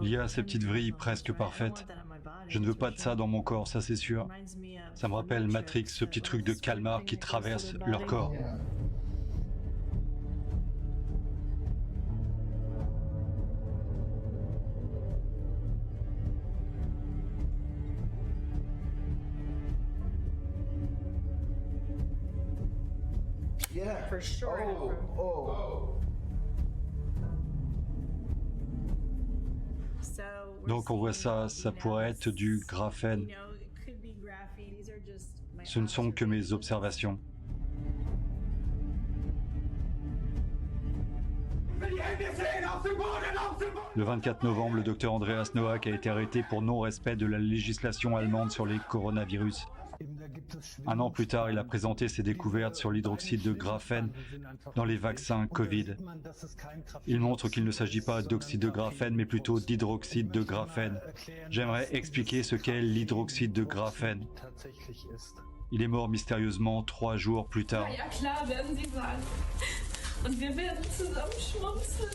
Il y a ces petites vrilles presque parfaites. Je ne veux pas de ça dans mon corps, ça c'est sûr. Ça me rappelle Matrix, ce petit truc de calmar qui traverse leur corps. Yeah. For sure. Donc on voit ça, ça pourrait être du graphène. Ce ne sont que mes observations. Le 24 novembre, le docteur Andreas Noack a été arrêté pour non-respect de la législation allemande sur les coronavirus. Un an plus tard, il a présenté ses découvertes sur l'hydroxyde de graphène dans les vaccins Covid. Il montre qu'il ne s'agit pas d'oxyde de graphène, mais plutôt d'hydroxyde de graphène. J'aimerais expliquer ce qu'est l'hydroxyde de graphène. Il est mort mystérieusement 3 jours plus tard. Ja klar, werden sie sagen. Und wir werden zusammen schmunzeln.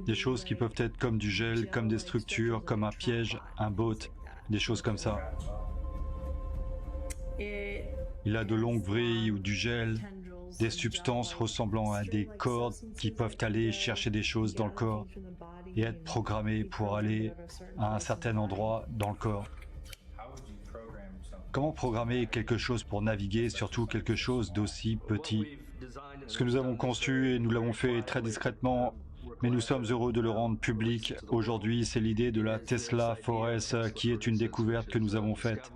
Des choses qui peuvent être comme du gel, comme des structures, comme un piège, un boat, des choses comme ça. Il a de longues vrilles ou du gel, des substances ressemblant à des cordes qui peuvent aller chercher des choses dans le corps et être programmées pour aller à un certain endroit dans le corps. Comment programmer quelque chose pour naviguer, surtout quelque chose d'aussi petit? Ce que nous avons conçu, et nous l'avons fait très discrètement, mais nous sommes heureux de le rendre public aujourd'hui, c'est l'idée de la Tesla Forest, qui est une découverte que nous avons faite.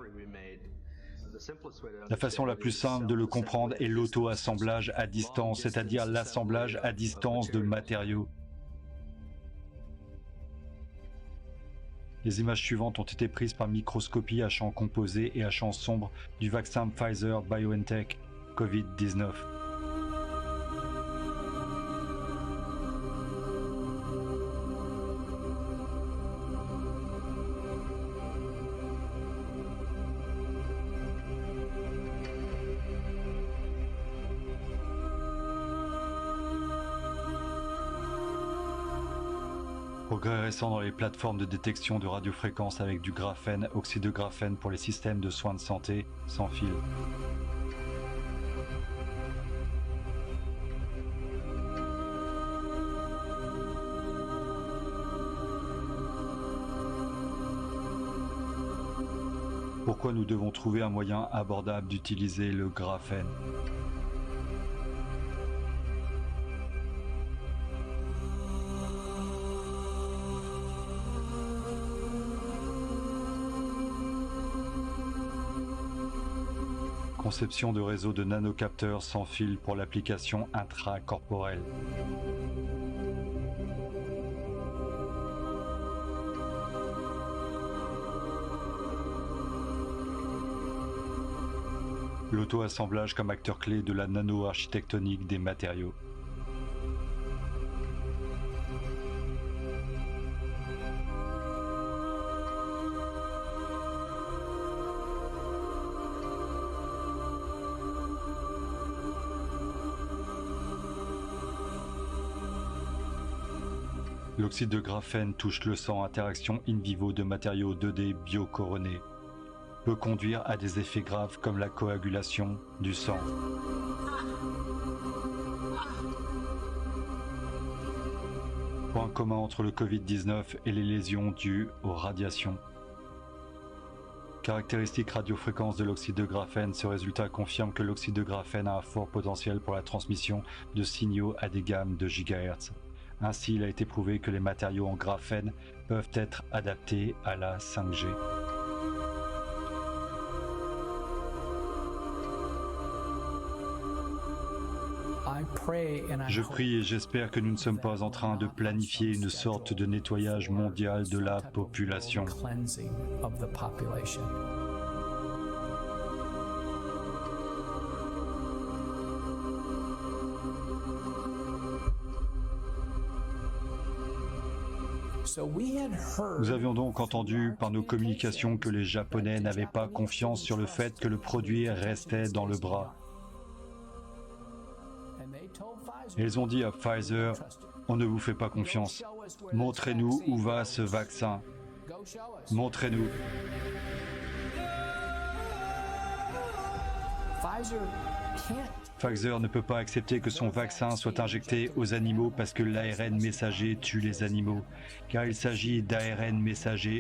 La façon la plus simple de le comprendre est l'auto-assemblage à distance, c'est-à-dire l'assemblage à distance de matériaux. Les images suivantes ont été prises par microscopie à champs composés et à champs sombres du vaccin Pfizer-BioNTech Covid-19. Progrès récents dans les plateformes de détection de radiofréquences avec du graphène, oxyde de graphène pour les systèmes de soins de santé sans fil. Pourquoi nous devons trouver un moyen abordable d'utiliser le graphène? Conception de réseau de nanocapteurs sans fil pour l'application intracorporelle. L'auto-assemblage comme acteur clé de la nano-architectonique des matériaux. L'oxyde de graphène touche le sang, interaction in vivo de matériaux 2D biocoronés. Peut conduire à des effets graves comme la coagulation du sang. Point commun entre le Covid-19 et les lésions dues aux radiations. Caractéristiques radiofréquences de l'oxyde de graphène, ce résultat confirme que l'oxyde de graphène a un fort potentiel pour la transmission de signaux à des gammes de gigahertz. Ainsi, il a été prouvé que les matériaux en graphène peuvent être adaptés à la 5G. Je prie et j'espère que nous ne sommes pas en train de planifier une sorte de nettoyage mondial de la population. Nous avions donc entendu par nos communications que les Japonais n'avaient pas confiance sur le fait que le produit restait dans le bras. Et ils ont dit à Pfizer, on ne vous fait pas confiance. Montrez-nous où va ce vaccin. Montrez-nous. Pfizer ne peut pas accepter que son vaccin soit injecté aux animaux parce que l'ARN messager tue les animaux, car il s'agit d'ARN messager